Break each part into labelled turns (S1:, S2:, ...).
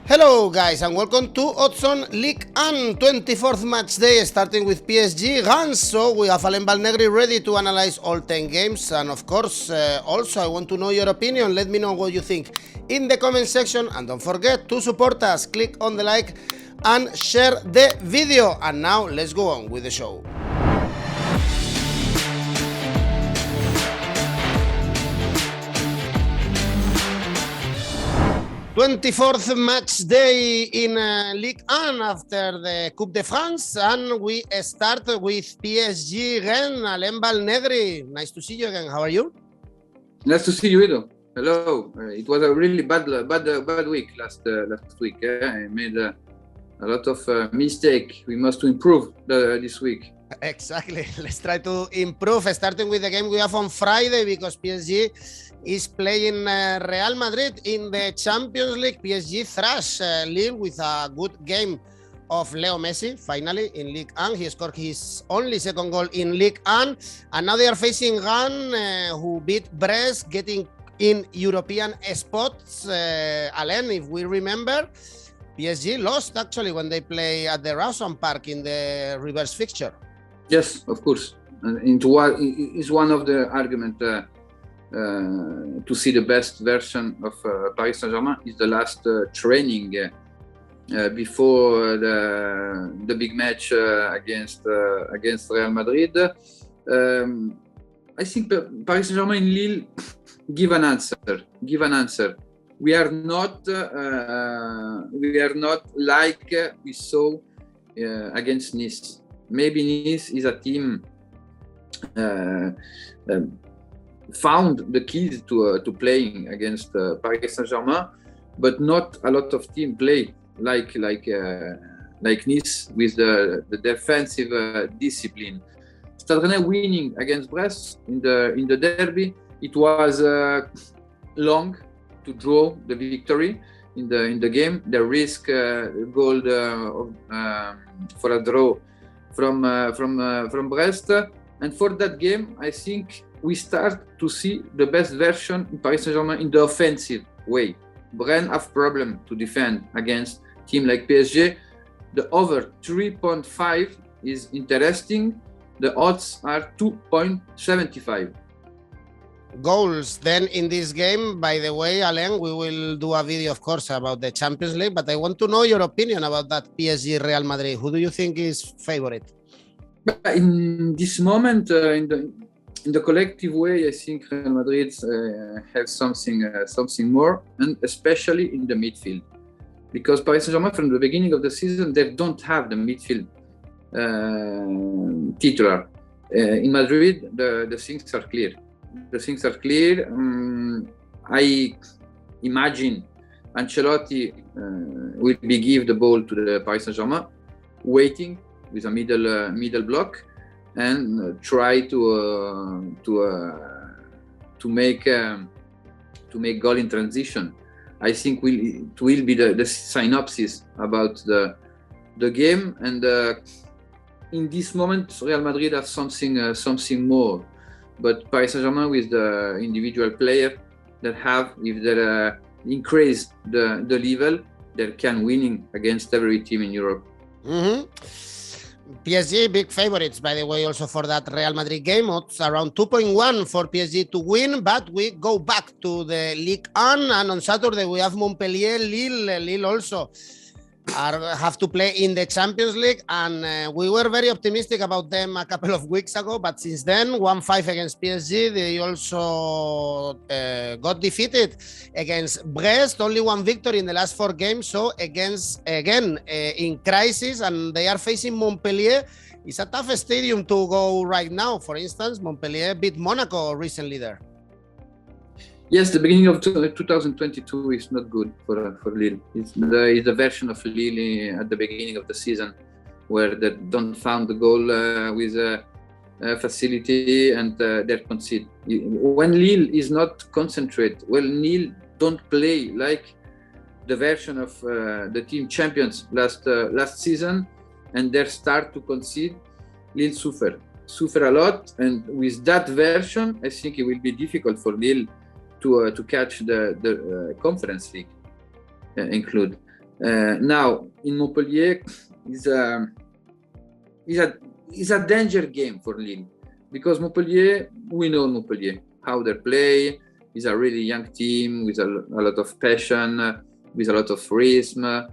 S1: Hello guys and welcome to Odds on Ligue 1 24th match day, starting with PSG Reims. So we have Alain Valnegri ready to analyze all 10 games, and of course also I want to know your opinion. Let me know what you think in the comment section, and don't forget to support us. Click on the like and share the video. And now let's go on with the show. 24th match day in Ligue 1 after the Coupe de France, and we start with PSG Rennes. Alain Valnegri, nice to see you again. How are you?
S2: Nice to see you, Edo. Hello. It was a really bad week last week. I made a lot of mistake. We must improve this week.
S1: Exactly. Let's try to improve. Starting with the game we have on Friday, because PSG is playing Real Madrid in the Champions League. PSG thrash Lille with a good game of Leo Messi, finally, in Ligue 1. He scored his only second goal in Ligue 1. And now they are facing Rennes, who beat Brest, getting in European spots. Alain, if we remember, PSG lost actually when they play at the Rawson Park in the reverse fixture.
S2: Yes, of course. It's one of the arguments to see the best version of Paris Saint-Germain is the last training before the big match against Real Madrid. I think Paris Saint-Germain in Lille give an answer. We are not like we saw against Nice. Maybe Nice is a team found the keys to playing against Paris Saint-Germain, but not a lot of teams play like Nice with the defensive discipline. Stade Rennais winning against Brest in the derby. It was long to draw the victory in the game. They risk goal for a draw from Brest, and for that game, I think we start to see the best version in Paris Saint-Germain in the offensive way. Rennes have problem to defend against team like PSG. The over 3.5 is interesting. The odds are 2.75.
S1: Goals then in this game. By the way, Alain, we will do a video, of course, about the Champions League, but I want to know your opinion about that PSG Real Madrid. Who do you think is favorite?
S2: In this moment, in the collective way, I think Real Madrid have something more, and especially in the midfield, because Paris Saint-Germain from the beginning of the season they don't have the midfield titular. In Madrid, the things are clear. I imagine Ancelotti will give the ball to the Paris Saint-Germain, waiting with a middle block, and try to make goal in transition. I think it will be the synopsis about the game, and in this moment Real Madrid has something more, but Paris Saint-Germain with the individual player that have, if they increase the level, they can winning against every team in Europe.
S1: PSG big favorites, by the way, also for that Real Madrid game. Odds around 2.1 for PSG to win. But we go back to the Ligue 1, and on Saturday we have Montpellier, Lille also have to play in the Champions League, and we were very optimistic about them a couple of weeks ago, but since then 1-5 against PSG. They also got defeated against Brest, only one victory in the last 4 games, so again in crisis, and they are facing Montpellier. It's a tough stadium to go right now. For instance, Montpellier beat Monaco recently there.
S2: Yes, the beginning of 2022 is not good for Lille. It's the version of Lille at the beginning of the season, where they don't found the goal with facility, and they concede. When Lille is not concentrate, Lille don't play like the version of the team champions last season, and they start to concede. Lille suffer a lot, and with that version, I think it will be difficult for Lille to catch the Conference League include. Now in Montpellier is a danger game for Lille, because Montpellier, we know Montpellier, how they play. Is a really young team with a lot of passion, with a lot of rhythm.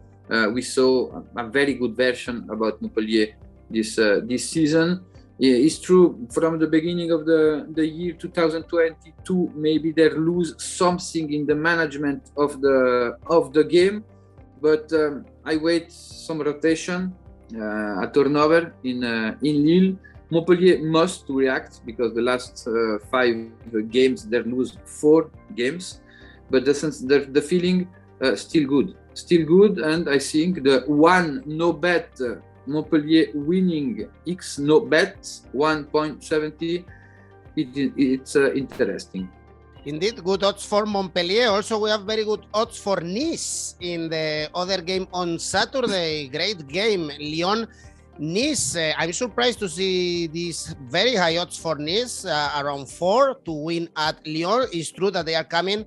S2: We saw a very good version about Montpellier this season. It's true, from the beginning of the year 2022, maybe they lose something in the management of the game, but I wait some rotation, a turnover in Lille. Montpellier must react, because the last 5 games they lose 4 games, but the feeling still good, and I think the one no bet Montpellier winning X no bet 1.70, it's interesting.
S1: Indeed, good odds for Montpellier. Also, we have very good odds for Nice in the other game on Saturday. Great game, Lyon. Nice, I'm surprised to see these very high odds for Nice, around 4 to win at Lyon. It's true that they are coming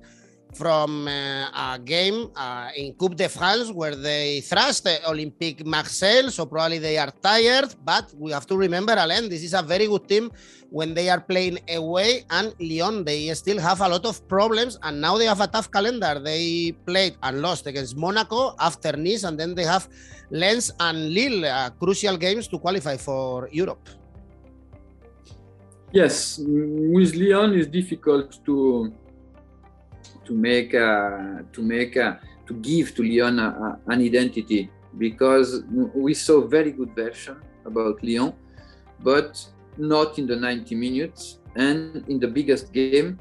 S1: from a game in Coupe de France where they thrashed Olympique Marseille, so probably they are tired, but we have to remember, Alain, this is a very good team when they are playing away, and Lyon, they still have a lot of problems, and now they have a tough calendar. They played and lost against Monaco, after Nice, and then they have Lens and Lille, crucial games to qualify for Europe.
S2: Yes, with Lyon it's difficult to give to Lyon an identity, because we saw very good version about Lyon, but not in the 90 minutes, and in the biggest game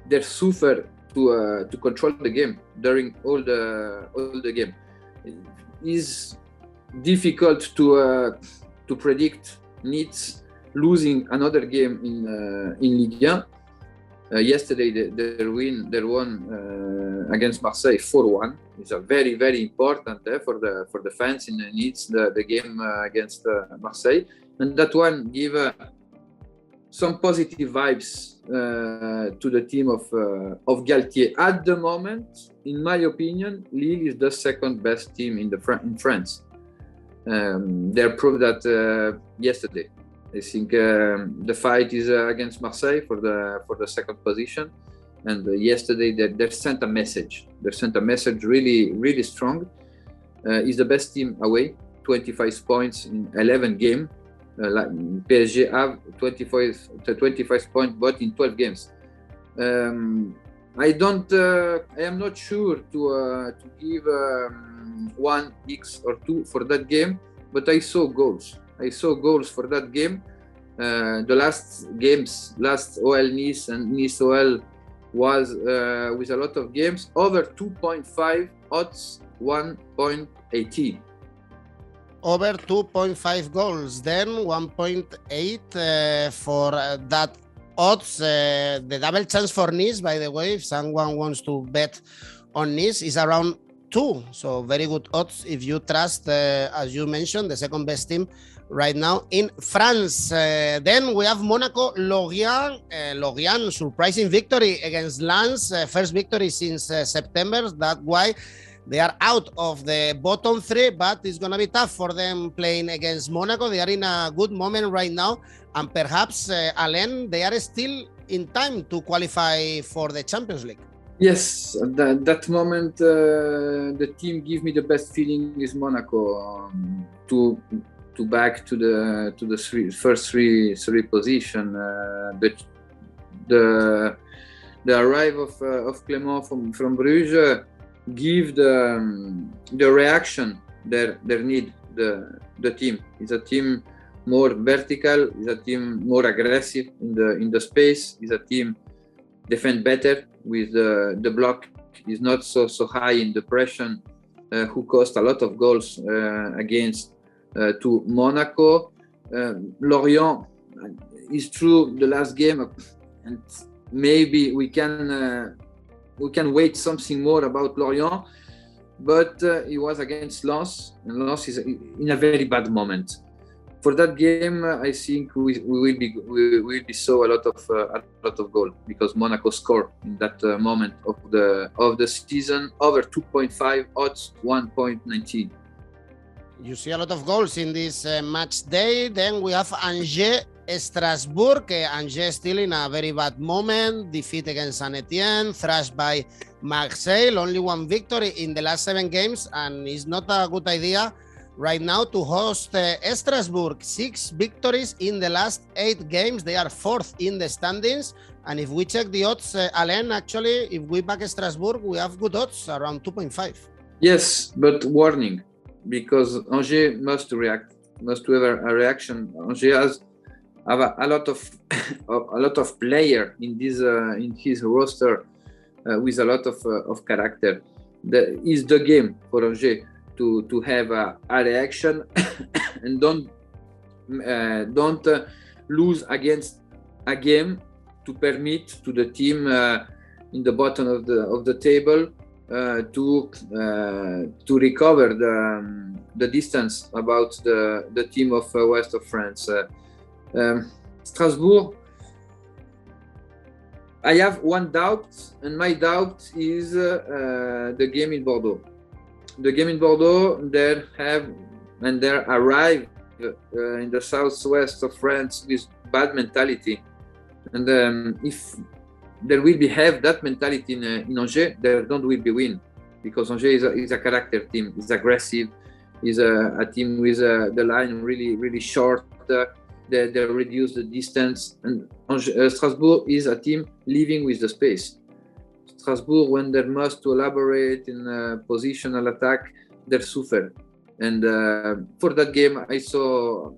S2: they suffer to control the game during all the game. It's difficult to predict Nice losing another game in Ligue. Yesterday, they won against Marseille 4-1. It's a very, very important for the fans in Nice, the game against Marseille, and that one give some positive vibes to the team of Galtier. At the moment, in my opinion, Lille is the second best team in France. They proved that yesterday. I think the fight is against Marseille for the second position, and yesterday they sent a message. They sent a message really, really strong. Is the best team away, 25 points in 11 games. PSG have 25 points, but in 12 games. I am not sure to give 1x or 2 for that game, but I saw goals. For that game. The last OL Nice and Nice OL was with a lot of games, over 2.5 odds, 1.80.
S1: Over 2.5 goals, then 1.8 for that odds. The double chance for Nice, by the way, if someone wants to bet on Nice, is around 2. So very good odds if you trust, as you mentioned, the second best team right now in France. Then we have Monaco, Lorient. Lorient, surprising victory against Lens. First victory since September. That's why they are out of the bottom 3, but it's going to be tough for them playing against Monaco. They are in a good moment right now, and perhaps, Alain, they are still in time to qualify for the Champions League.
S2: Yes, at that moment, the team give me the best feeling is Monaco, to back to the first three position. The arrival of Clermont from Bruges give the reaction they need. The team is a team more vertical, is a team more aggressive in the space, is a team defend better with the block is not so high in depression, who cost a lot of goals against to Monaco. Lorient is true the last game, and maybe we can wait something more about Lorient, but it was against Lens, and Lens is in a very bad moment. For that game, I think we will be saw a lot of goal, because Monaco scored in that moment of the season over 2.5 odds 1.19.
S1: You see a lot of goals in this match day. Then we have Angers, Strasbourg. Angers still in a very bad moment. Defeat against Saint-Etienne, thrashed by Marseille. Only one victory in the last 7 games, and it's not a good idea right now to host Strasbourg. 6 victories in the last 8 games. They are 4th in the standings. And if we check the odds, Alain, actually, if we back Strasbourg, we have good odds, around 2.5.
S2: Yes, but warning, because Angers must react, must have a reaction. Angers have a lot of a lot of player in his roster with a lot of character. Is the game for Angers to have a reaction and don't lose against a game, to permit to the team in the bottom of the table to recover the distance about the team of west of France. Strasbourg, I have one doubt, and my doubt is the game in Bordeaux. The game in Bordeaux, they arrive in the southwest of France with bad mentality, and if there will be have that mentality in Angers, they don't will be win, because Angers is a character team. It's aggressive. Is a team with the line really short. They reduce the distance, and Strasbourg is a team living with the space. Strasbourg, when they must to elaborate in positional attack, they suffer. And for that game, I saw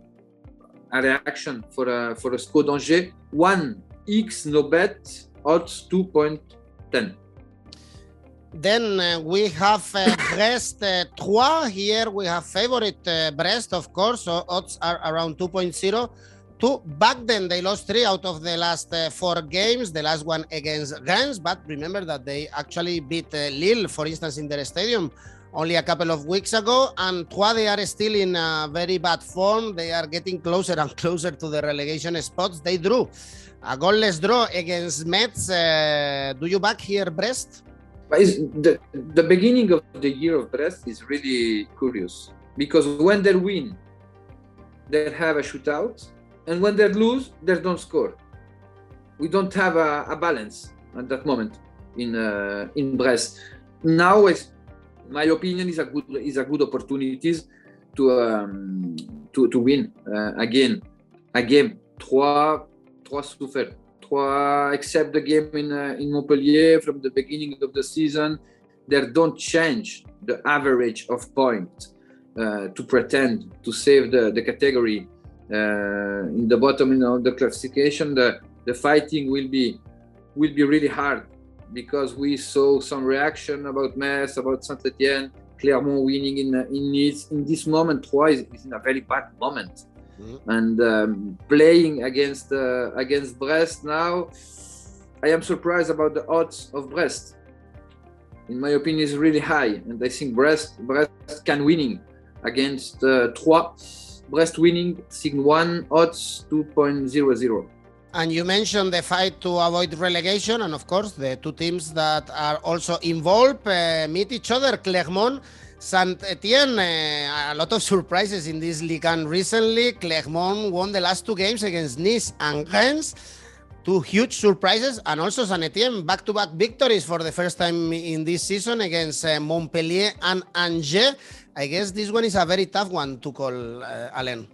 S2: a reaction for a score d'Angers 1x no bet odds 2.10.
S1: Then we have Brest 3. Here we have favorite Brest, of course, so odds are around 2.0. Back then they lost 3 out of the last 4 games, the last one against Rennes, but remember that they actually beat Lille, for instance, in their stadium only a couple of weeks ago. And Troyes, they are still in a very bad form. They are getting closer and closer to the relegation spots. They drew a goalless draw against Metz. Do you back here Brest?
S2: The beginning of the year of Brest is really curious, because when they win, they have a shootout, and when they lose, they don't score. We don't have a balance at that moment in Brest. Now, my opinion is a good opportunity to win again a game. Trois suffer. Except the game in Montpellier from the beginning of the season, they don't change the average of points to pretend to save the category in the bottom of the classification. The fighting will be really hard, because we saw some reaction about Metz, about Saint-Etienne, Clermont winning in Nice. In this moment, Troyes is in a very bad moment. And playing against Brest now, I am surprised about the odds of Brest. In my opinion, is really high, and I think Brest can winning against Troyes. Brest winning, sign 1 odds 2.00.
S1: And you mentioned the fight to avoid relegation, and of course the 2 teams that are also involved meet each other. Clermont, Saint-Etienne, a lot of surprises in this Ligue 1 recently. Clermont won the last 2 games against Nice and Rennes. 2 huge surprises, and also Saint-Etienne back-to-back victories for the first time in this season against Montpellier and Angers. I guess this one is a very tough one to call, Alain.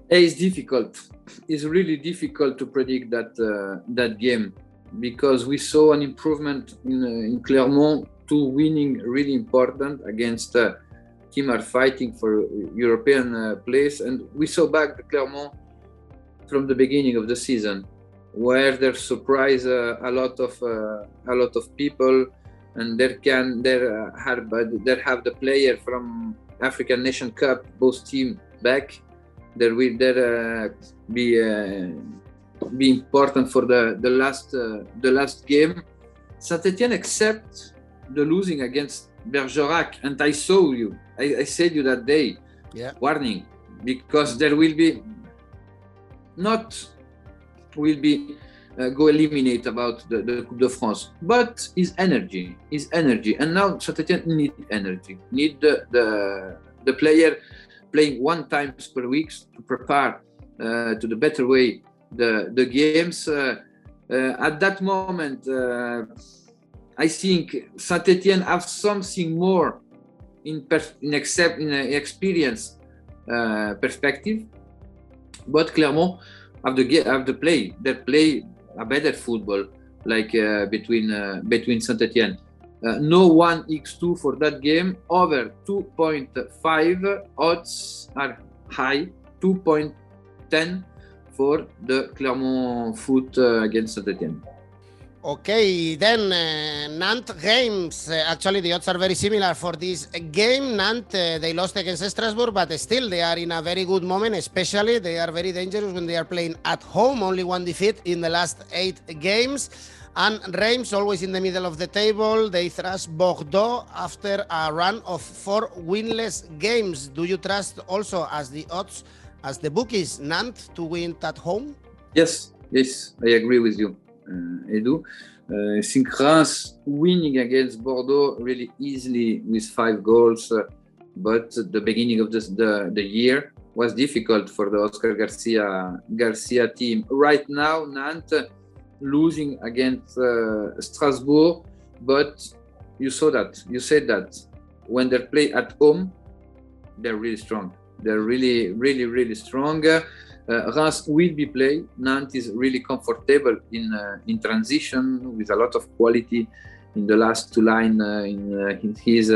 S2: It's difficult. It's really difficult to predict that game, because we saw an improvement in Clermont. 2 winning really important against team are fighting for European place, and we saw back the Clermont from the beginning of the season, where they surprise a lot of people, and they have the player from African Nation Cup, both team back. There will be important for the last game. Saint-Etienne accept the losing against Bergerac, and I saw you. I said you that day.
S1: Yeah.
S2: Warning. because there will be go eliminate about the Coupe de France, but his energy, and now Saint-Etienne need energy, need the player playing 1 time per week to prepare to the better way the games. At that moment, I think Saint-Etienne have something more in experience perspective, but Clermont have the play. They play a better football, like between Saint-Etienne. No 1x2 for that game. Over 2.5 odds are high. 2.10 for the Clermont foot against Saint-Etienne.
S1: Okay, then Nantes games. Actually, the odds are very similar for this game. Nantes, they lost against Strasbourg, but still they are in a very good moment, especially they are very dangerous when they are playing at home. Only 1 defeat in the last 8 games. And Reims, always in the middle of the table, they thrashed Bordeaux after a run of 4 winless games. Do you trust also, as the odds, as the bookies, Nantes to win at home?
S2: Yes, I agree with you. Edu. I think Reims winning against Bordeaux really easily with 5 goals, but the beginning of the year was difficult for the Oscar Garcia team. Right now, Nantes losing against Strasbourg, but you said that when they play at home, they're really strong. They're really strong. Reims will be played. Nantes is really comfortable in transition with a lot of quality in the last 2 lines in his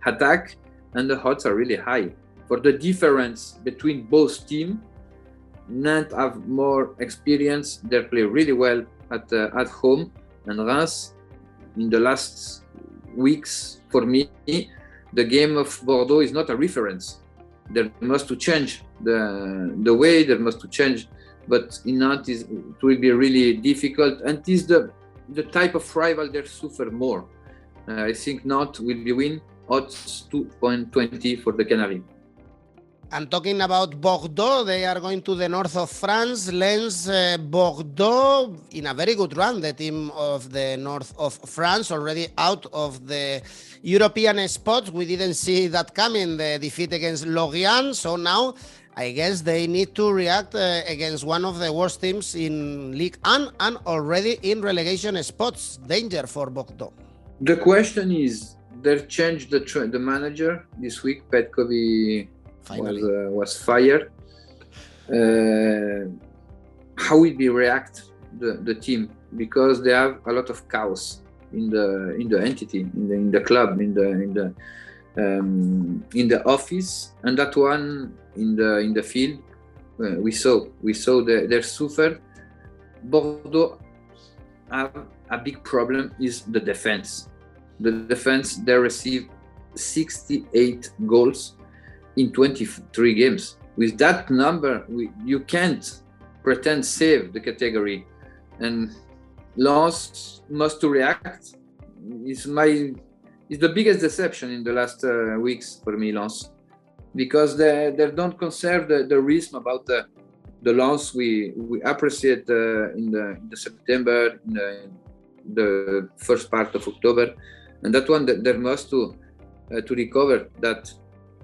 S2: attack, and the odds are really high. For the difference between both teams, Nantes have more experience. They play really well at home, and Reims in the last weeks, for me, the game of Bordeaux is not a reference. There must to change the way, there must to change, but in Nantes it will be really difficult, and it is the type of rival that suffer more. I think Nantes will be win, odds 2.20 for the Canary.
S1: And talking about Bordeaux, they are going to the north of France. Lens, Bordeaux in a very good run. The team of the north of France already out of the European spots. We didn't see that coming, the defeat against Lorient. So now I guess they need to react against one of the worst teams in Ligue 1 and already in relegation spots. Danger for Bordeaux.
S2: The question is, they changed the manager this week. Petkovic was fired. How will be react the team, because they have a lot of chaos in the entity, in the club, in the office, and that one in the field. We saw they suffered. Bordeaux have a big problem is the defense. The defense, they received 68 goals in 23 games. With that number, you can't pretend save the category. And Lens must to react. Is the biggest deception in the last weeks for me, Lens, because they don't conserve the rhythm about the Lens we appreciate in the September, in the first part of October, and that one there must to recover that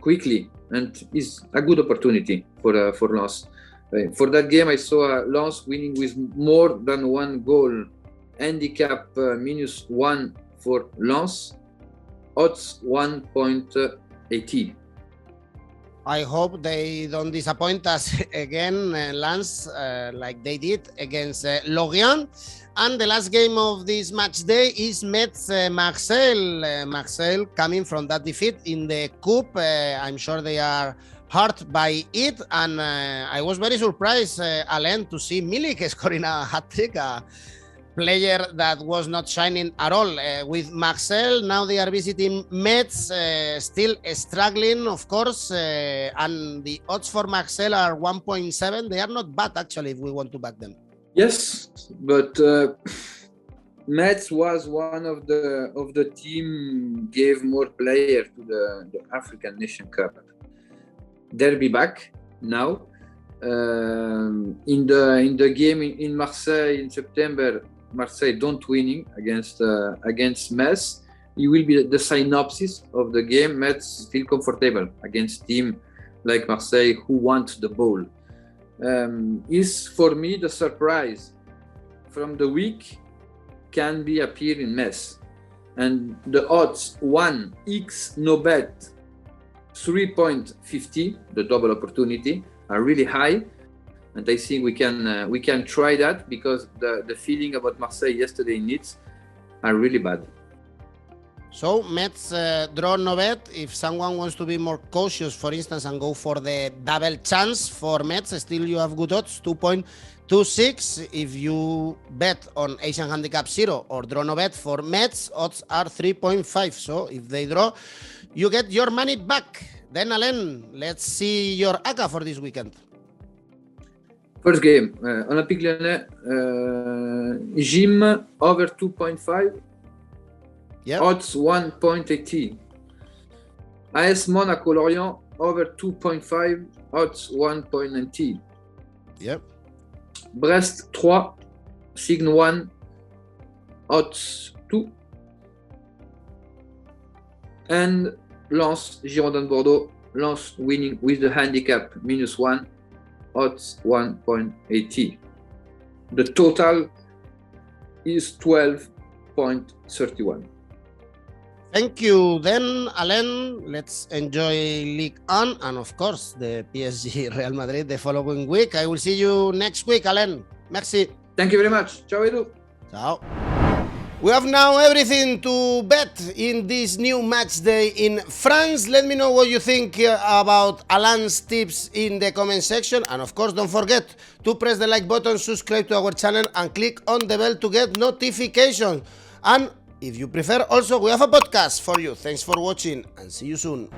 S2: quickly, and is a good opportunity for Lens. For that game, I saw Lens winning with more than 1 goal. Handicap -1 for Lens. Odds 1.80.
S1: I hope they don't disappoint us again, Lens, like they did against Lorient. And the last game of this match day is Metz Marseille. Marseille coming from that defeat in the Coupe. I'm sure they are hurt by it. And I was very surprised, Alain, to see Milik scoring a hat-trick, a player that was not shining at all with Marseille. Now they are visiting Metz, still struggling, of course, and the odds for Marseille are 1.7. They are not bad, actually, if we want to back them.
S2: Yes, but Metz was one of the team gave more players to the African Nation Cup. They'll be back. now. In the game in Marseille in September, Marseille don't winning against Metz. It will be the synopsis of the game. Metz feel comfortable against team like Marseille who want the ball. Is for me the surprise from the week can be appear in Metz, and the odds 1x no bet 3.50, the double opportunity, are really high, and I think we can try that because the feeling about Marseille yesterday in Nice are really bad.
S1: So Metz draw no bet. If someone wants to be more cautious, for instance, and go for the double chance for Metz, still you have good odds, 2.26. If you bet on Asian Handicap 0 or draw no bet for Metz, odds are 3.5. So if they draw, you get your money back. Then Alain, let's see your ACCA for this weekend.
S2: First game, Olympique Lyonnais, Gym over 2.5.
S1: Yep.
S2: Odds 1.80. AS Monaco Lorient over 2.5. Odds 1.90.
S1: Yep.
S2: Brest 3. Signe 1. Odds 2. And Lens Girondin Bordeaux. Lens winning with the handicap -1. Odds 1.80. The total is 12.31.
S1: Thank you. Then, Alain, let's enjoy Ligue 1 and, of course, the PSG Real Madrid the following week. I will see you next week, Alain. Merci.
S2: Thank you very much. Ciao, Edu.
S1: Ciao. We have now everything to bet in this new match day in France. Let me know what you think about Alain's tips in the comment section. And of course, don't forget to press the like button, subscribe to our channel, and click on the bell to get notifications. And if you prefer, also, we have a podcast for you. Thanks for watching and see you soon.